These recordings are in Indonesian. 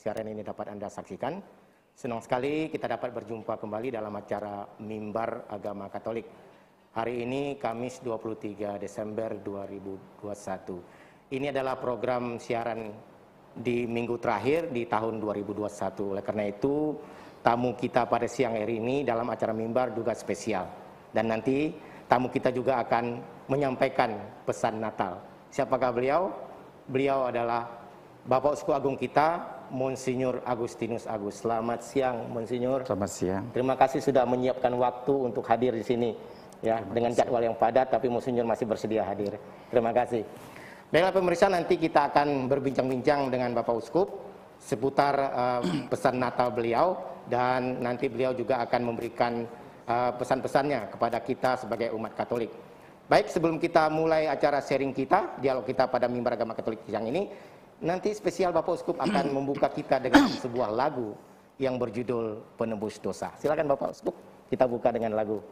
siaran ini dapat Anda saksikan. Senang sekali kita dapat berjumpa kembali dalam acara Mimbar Agama Katolik. Hari ini Kamis 23 Desember 2021. Ini adalah program siaran di minggu terakhir di tahun 2021. Oleh karena itu, tamu kita pada siang hari ini dalam acara Mimbar juga spesial. Dan nanti tamu kita juga akan menyampaikan pesan Natal. Siapakah beliau? Beliau adalah Bapak Uskup Agung kita, Monsinyur Agustinus Agus. Selamat siang, Monsinyur. Selamat siang. Terima kasih sudah menyiapkan waktu untuk hadir di sini. Ya, dengan jadwal yang padat, tapi Monsinyur masih bersedia hadir. Terima kasih. Baiklah pemirsa, nanti kita akan berbincang-bincang dengan Bapak Uskup seputar pesan Natal beliau, dan nanti beliau juga akan memberikan pesan-pesannya kepada kita sebagai umat Katolik. Baik, sebelum kita mulai acara sharing kita, dialog kita pada Mimbar Agama Katolik siang ini, nanti spesial Bapak Uskup akan membuka kita dengan sebuah lagu yang berjudul Penebus Dosa. Silakan Bapak Uskup, kita buka dengan lagu.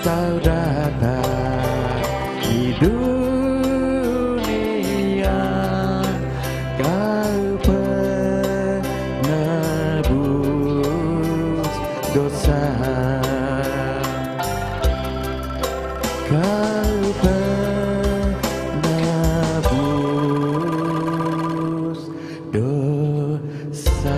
kau datang di dunia, kau penebus dosa, kau penebus dosa.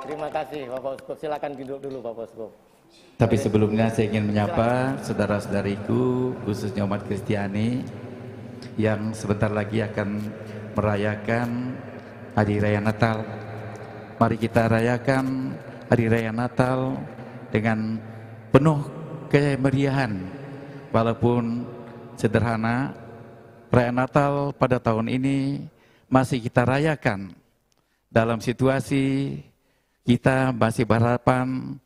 Terima kasih Bapak Uskup. Silakan duduk dulu Bapak Uskup. Tapi sebelumnya saya ingin menyapa saudara-saudariku, khususnya umat Kristiani yang sebentar lagi akan merayakan Hari Raya Natal. Mari kita rayakan Hari Raya Natal dengan penuh kemeriahan. Walaupun sederhana, Raya Natal pada tahun ini masih kita rayakan dalam situasi kita masih berhadapan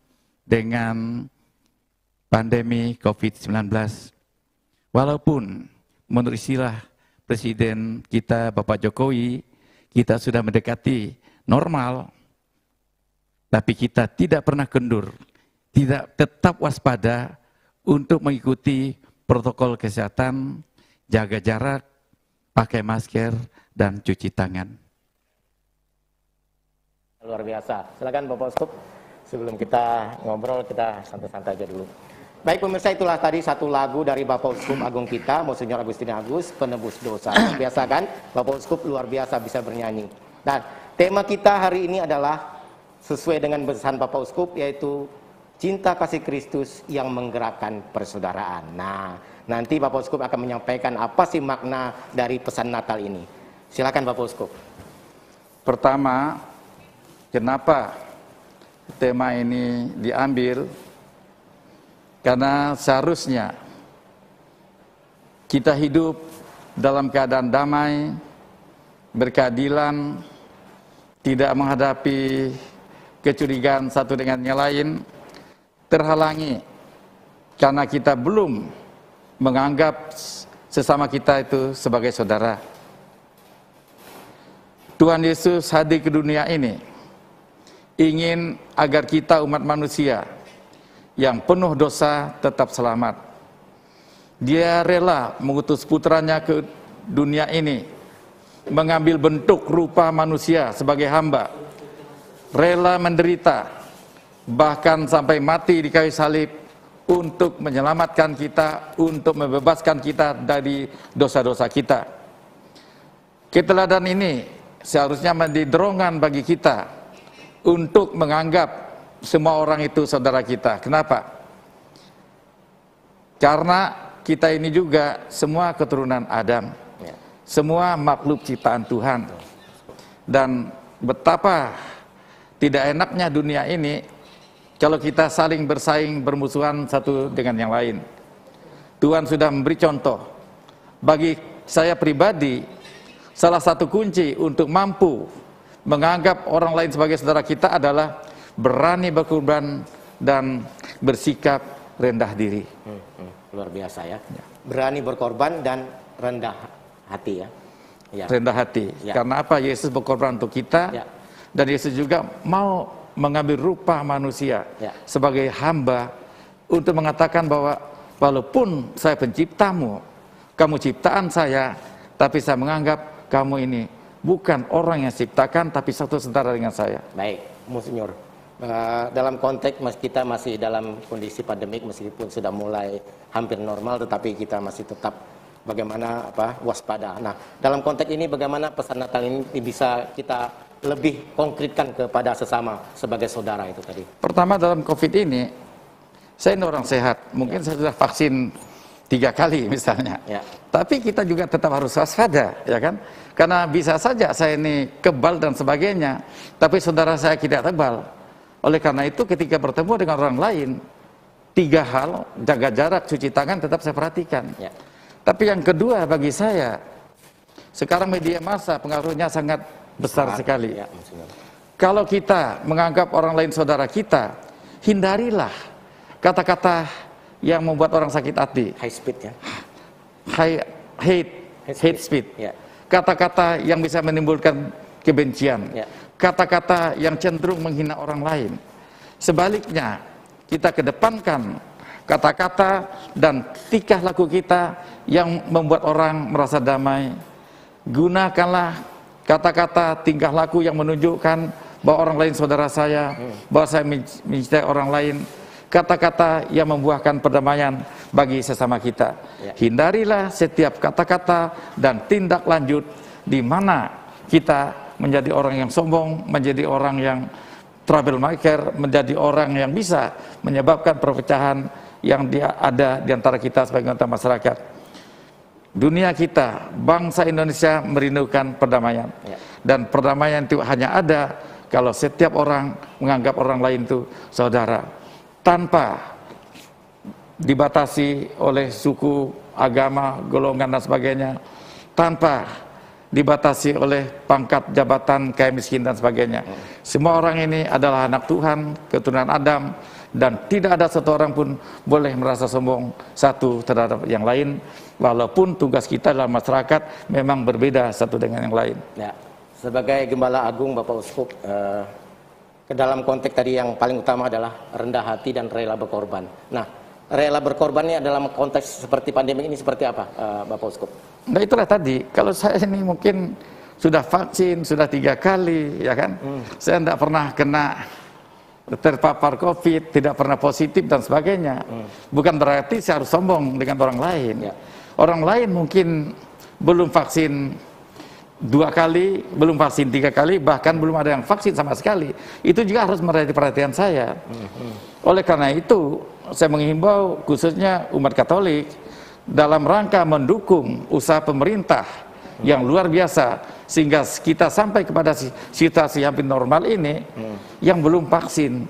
dengan pandemi COVID-19. Walaupun menurut istilah Presiden kita Bapak Jokowi, kita sudah mendekati normal, tapi kita tidak pernah kendur, tidak tetap waspada untuk mengikuti protokol kesehatan, jaga jarak, pakai masker, dan cuci tangan. Luar biasa. Silakan Bapak Uskup. Sebelum kita ngobrol, kita santai-santai aja dulu. Baik pemirsa, itulah tadi satu lagu dari Bapak Uskup Agung kita, Monsinyur Agustin Agus, Penebus Dosa. Biasa kan? Bapak Uskup luar biasa bisa bernyanyi. Dan tema kita hari ini adalah sesuai dengan pesan Bapak Uskup, yaitu cinta kasih Kristus yang menggerakkan persaudaraan. Nah, nanti Bapak Uskup akan menyampaikan apa sih makna dari pesan Natal ini. Silakan Bapak Uskup. Pertama, kenapa tema ini diambil? Karena seharusnya kita hidup dalam keadaan damai, berkeadilan, tidak menghadapi kecurigaan satu dengan yang lain, terhalangi karena kita belum menganggap sesama kita itu sebagai saudara. Tuhan Yesus hadir ke dunia ini ingin agar kita umat manusia yang penuh dosa tetap selamat. Dia rela mengutus putranya ke dunia ini, mengambil bentuk rupa manusia sebagai hamba, rela menderita, bahkan sampai mati di kayu salib untuk menyelamatkan kita, untuk membebaskan kita dari dosa-dosa kita. Keteladanan ini seharusnya menjadi dorongan bagi kita untuk menganggap semua orang itu saudara kita. Kenapa? Karena kita ini juga semua keturunan Adam, semua makhluk ciptaan Tuhan. Dan betapa tidak enaknya dunia ini kalau kita saling bersaing, bermusuhan satu dengan yang lain. Tuhan sudah memberi contoh. Bagi saya pribadi, salah satu kunci untuk mampu menganggap orang lain sebagai saudara kita adalah berani berkorban dan bersikap rendah diri. Luar biasa ya. Berani berkorban dan rendah hati ya. Rendah hati. Ya. Karena apa? Yesus berkorban untuk kita, dan Yesus juga mau mengambil rupa manusia sebagai hamba untuk mengatakan bahwa walaupun saya penciptamu, kamu ciptaan saya, tapi saya menganggap kamu ini bukan orang yang ciptakan, tapi satu saudara dengan saya. Baik, Monsinyur. Dalam konteks kita masih dalam kondisi pandemik, meskipun sudah mulai hampir normal, tetapi kita masih tetap bagaimana waspada. Nah, dalam konteks ini bagaimana pesan Natal ini bisa kita lebih konkretkan kepada sesama sebagai saudara itu tadi? Pertama, dalam COVID ini, saya ini orang sehat, mungkin saya sudah vaksin 3 kali misalnya, tapi kita juga tetap harus waspada, ya kan? Karena bisa saja saya ini kebal dan sebagainya, tapi saudara saya tidak tebal. Oleh karena itu ketika bertemu dengan orang lain, 3 hal, jaga jarak, cuci tangan tetap saya perhatikan. Tapi yang kedua bagi saya, sekarang media massa pengaruhnya sangat besar sekali. Kalau kita menganggap orang lain saudara kita, hindarilah kata-kata yang membuat orang sakit hati. High speed ya. Hate speed. Kata-kata yang bisa menimbulkan kebencian, kata-kata yang cenderung menghina orang lain. Sebaliknya, kita kedepankan kata-kata dan tingkah laku kita yang membuat orang merasa damai. Gunakanlah kata-kata tingkah laku yang menunjukkan bahwa orang lain saudara saya, bahwa saya mencintai orang lain. Kata-kata yang membuahkan perdamaian bagi sesama kita. Hindarilah setiap kata-kata dan tindak lanjut di mana kita menjadi orang yang sombong, menjadi orang yang troublemaker, menjadi orang yang bisa menyebabkan perpecahan yang ada di antara kita sebagai anggota masyarakat. Dunia kita, bangsa Indonesia merindukan perdamaian. Dan perdamaian itu hanya ada kalau setiap orang menganggap orang lain itu saudara, tanpa dibatasi oleh suku, agama, golongan dan sebagainya, tanpa dibatasi oleh pangkat, jabatan, kaya miskin dan sebagainya. Semua orang ini adalah anak Tuhan, keturunan Adam, dan tidak ada satu orang pun boleh merasa sombong satu terhadap yang lain, walaupun tugas kita dalam masyarakat memang berbeda satu dengan yang lain. Ya, sebagai Gembala Agung Bapak Uskup, ke dalam konteks tadi yang paling utama adalah rendah hati dan rela berkorban. Nah, rela berkorban ini dalam konteks seperti pandemi ini seperti apa, Bapak Uskup? Nah itulah tadi, kalau saya ini mungkin sudah vaksin, sudah 3 kali, ya kan? Saya tidak pernah kena terpapar COVID, tidak pernah positif dan sebagainya. Bukan berarti saya harus sombong dengan orang lain. Orang lain mungkin belum vaksin 2 kali, belum vaksin 3 kali, bahkan belum ada yang vaksin sama sekali. Itu juga harus menjadi perhatian saya. Oleh karena itu, saya menghimbau khususnya umat Katolik dalam rangka mendukung usaha pemerintah yang luar biasa, sehingga kita sampai kepada situasi hampir normal ini. Yang belum vaksin,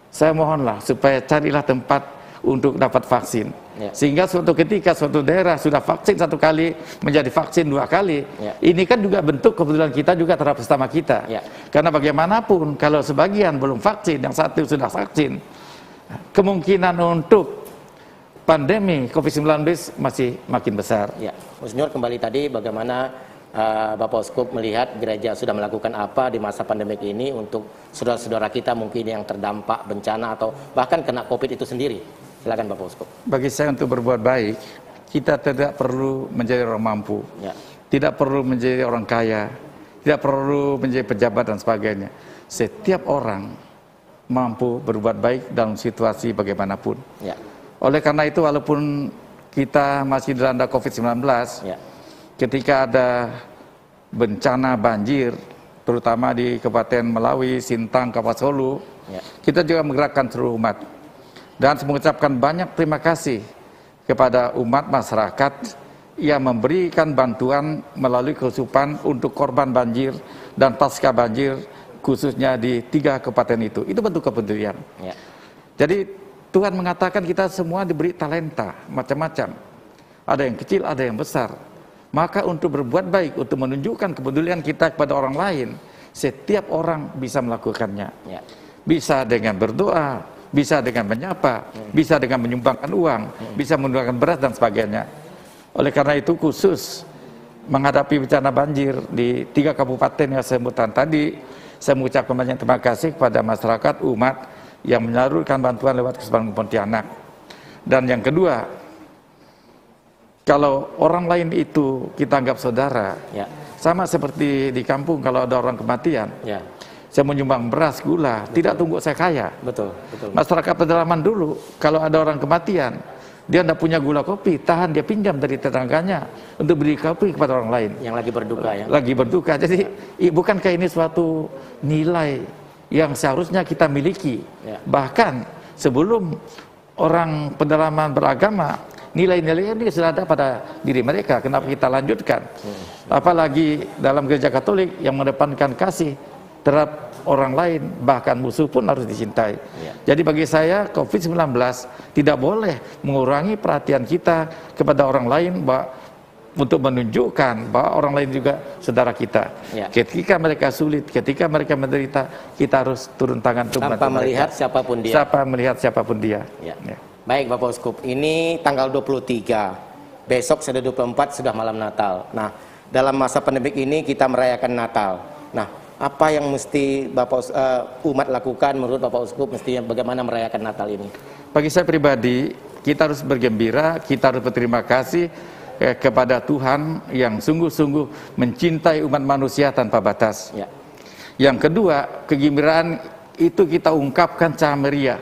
saya mohonlah supaya carilah tempat untuk dapat vaksin. Sehingga suatu ketika suatu daerah sudah vaksin 1 kali menjadi vaksin 2 kali, ini kan juga bentuk kepedulian kita juga terhadap sesama kita. Karena bagaimanapun kalau sebagian belum vaksin, yang satu sudah vaksin, kemungkinan untuk pandemi COVID-19 masih makin besar. Monsinyur, kembali tadi bagaimana Bapak Uskup melihat gereja sudah melakukan apa di masa pandemik ini untuk saudara-saudara kita mungkin yang terdampak bencana atau bahkan kena COVID itu sendiri. Silakan Bapak Uskup. Bagi saya untuk berbuat baik, kita tidak perlu menjadi orang mampu, tidak perlu menjadi orang kaya, tidak perlu menjadi pejabat dan sebagainya. Setiap orang mampu berbuat baik dalam situasi bagaimanapun. Oleh karena itu, walaupun kita masih dilanda COVID-19, ketika ada bencana banjir, terutama di Kabupaten Melawi, Sintang, Kabupaten Solo, kita juga menggerakkan seluruh umat. Dan mengucapkan banyak terima kasih kepada umat masyarakat yang memberikan bantuan melalui kesupan untuk korban banjir dan pasca banjir, khususnya di 3 kabupaten itu. Itu bentuk kepedulian. Jadi Tuhan mengatakan kita semua diberi talenta macam-macam. Ada yang kecil, ada yang besar. Maka untuk berbuat baik, untuk menunjukkan kepedulian kita kepada orang lain, setiap orang bisa melakukannya. Bisa dengan berdoa, bisa dengan menyapa, bisa dengan menyumbangkan uang, bisa menyumbangkan beras dan sebagainya. Oleh karena itu khusus menghadapi bencana banjir di 3 kabupaten yang saya sebutkan tadi, saya mengucapkan banyak terima kasih kepada masyarakat, umat yang menyalurkan bantuan lewat Kesbangpol Pontianak. Dan yang kedua, kalau orang lain itu kita anggap saudara, sama seperti di kampung kalau ada orang kematian, saya menyumbang beras, gula, tidak tunggu saya kaya. Betul. Masyarakat pedalaman dulu, kalau ada orang kematian, dia tidak punya gula kopi, tahan dia pinjam dari tetangganya untuk beli kopi kepada orang lain. Yang lagi berduka Lagi berduka. Jadi bukankah ini suatu nilai yang seharusnya kita miliki? Bahkan sebelum orang pedalaman beragama, nilai-nilai ini sudah ada pada diri mereka. Kenapa kita lanjutkan? Apalagi dalam gereja Katolik yang mengedepankan kasih terhadap orang lain, bahkan musuh pun harus dicintai. Jadi bagi saya COVID-19 tidak boleh mengurangi perhatian kita kepada orang lain, untuk menunjukkan bahwa orang lain juga saudara kita. Ketika mereka sulit, ketika mereka menderita, kita harus turun tangan untuk tanpa melihat siapapun dia. Siapapun dia. Baik Bapak Uskup, ini tanggal 23, besok sudah 24 sudah malam Natal. Nah, dalam masa pandemik ini kita merayakan Natal. Nah, apa yang mesti umat lakukan menurut Bapak Uskup, mestinya bagaimana merayakan Natal ini? Bagi saya pribadi, kita harus bergembira, kita harus berterima kasih kepada Tuhan yang sungguh-sungguh mencintai umat manusia tanpa batas. Ya. Yang kedua, kegembiraan itu kita ungkapkan secara meriah,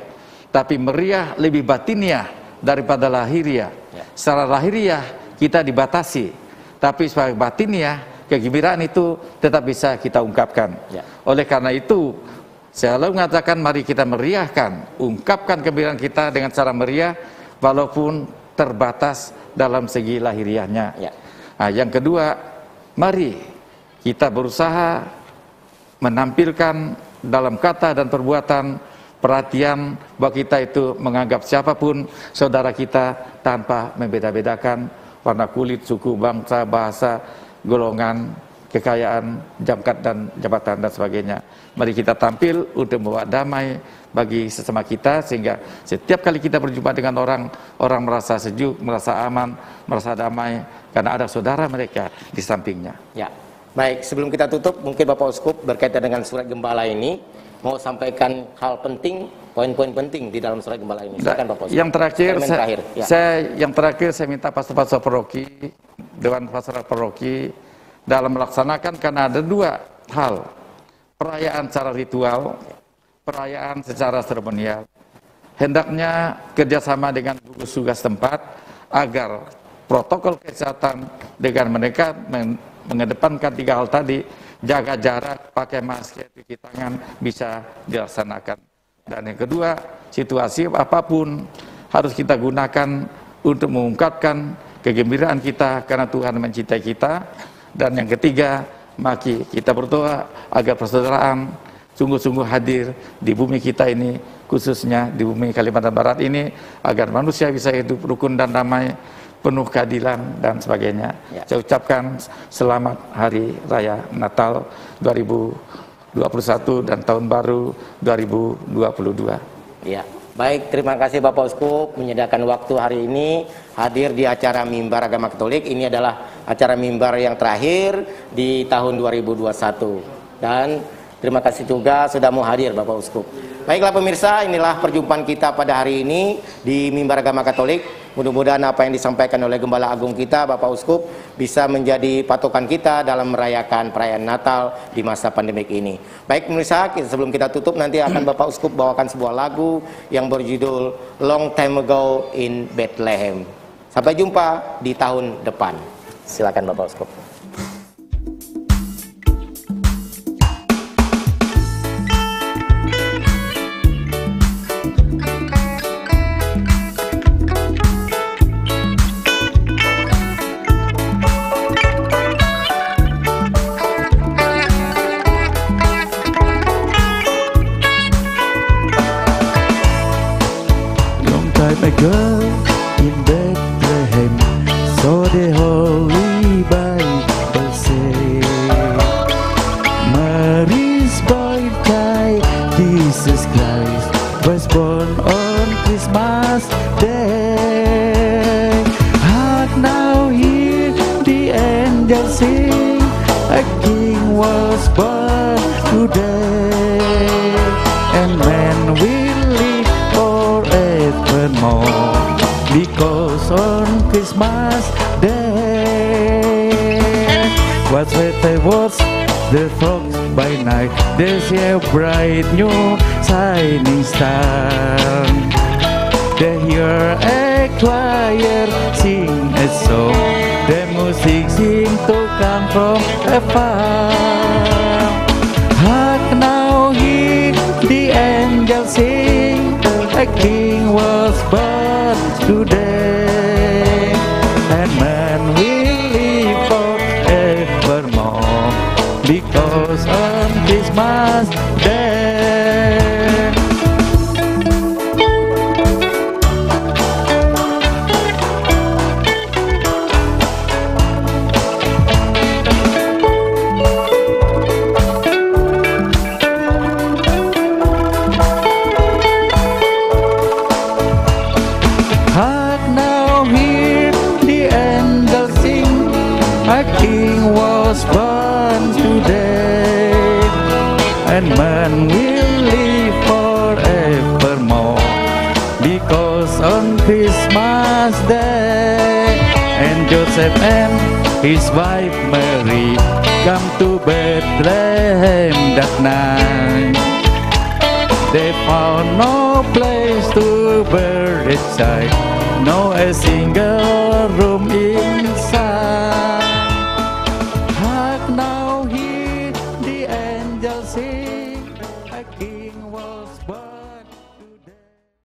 tapi meriah lebih batiniah daripada lahiriah. Ya. Secara lahiriah kita dibatasi, tapi sebagai batiniah kegembiraan itu tetap bisa kita ungkapkan. Ya. Oleh karena itu, saya selalu mengatakan mari kita meriahkan, ungkapkan kegembiraan kita dengan cara meriah, walaupun terbatas dalam segi lahiriahnya. Ya. Nah, yang kedua, mari kita berusaha menampilkan dalam kata dan perbuatan perhatian bahwa kita itu menganggap siapapun saudara kita tanpa membeda-bedakan warna kulit, suku, bangsa, bahasa, golongan, kekayaan, jangkat dan jabatan dan sebagainya. Mari kita tampil untuk membawa damai bagi sesama kita, sehingga setiap kali kita berjumpa dengan orang merasa sejuk, merasa aman, merasa damai karena ada saudara mereka di sampingnya. Ya. Baik, sebelum kita tutup, mungkin Bapak Uskup berkaitan dengan surat gembala ini mau sampaikan hal penting, poin-poin penting di dalam surat gembala ini. Silakan Bapak Uskup. Yang terakhir, Ya. saya minta pastor-pastor paroki, Dewan Pastoral Paroki dalam melaksanakan, karena ada dua hal, perayaan secara ritual, perayaan secara seremonial. Hendaknya kerjasama dengan gugus tugas tempat agar protokol kesehatan dengan mereka mengedepankan tiga hal tadi, jaga jarak, pakai masker, cuci tangan, bisa dilaksanakan. Dan yang kedua, situasi apapun harus kita gunakan untuk mengungkapkan kegembiraan kita karena Tuhan mencintai kita. Dan yang ketiga, mari kita berdoa agar persaudaraan sungguh-sungguh hadir di bumi kita ini, khususnya di bumi Kalimantan Barat ini, agar manusia bisa hidup rukun dan damai, penuh keadilan dan sebagainya. Ya. Saya ucapkan selamat Hari Raya Natal 2021 dan Tahun Baru 2022. Ya. Baik, terima kasih Bapak Uskup menyediakan waktu hari ini hadir di acara Mimbar Agama Katolik. Ini adalah acara mimbar yang terakhir di tahun 2021. Dan terima kasih juga sudah mau hadir Bapak Uskup. Baiklah pemirsa, inilah perjumpaan kita pada hari ini di Mimbar Agama Katolik. Mudah-mudahan apa yang disampaikan oleh Gembala Agung kita, Bapak Uskup, bisa menjadi patokan kita dalam merayakan perayaan Natal di masa pandemik ini. Baik pemirsa, sebelum kita tutup nanti akan Bapak Uskup bawakan sebuah lagu yang berjudul Long Time Ago in Bethlehem. Sampai jumpa di tahun depan. Silakan Bapak Uskup. Ago in Bethlehem, so the Holy Bible say, Mary's boy child, Jesus Christ, was born on Christmas Day. Hark now, hear the angels sing, a King was born today, and man will live forevermore, because on Christmas Day, whatsoever was the frogs by night, they see a bright new shining star. They hear a choir sing a song, the music seems to come from afar. Hark now, hear the angels sing, a King was born today, and man will live forevermore, because on Christmas Day. A King was born today, commandment will live forevermore. Because on Christmas Day, and Joseph and his wife Mary come to Bethlehem that night. They found no place to bury the child, no a single room inside. Hark now, hear the angels sing, a king was born.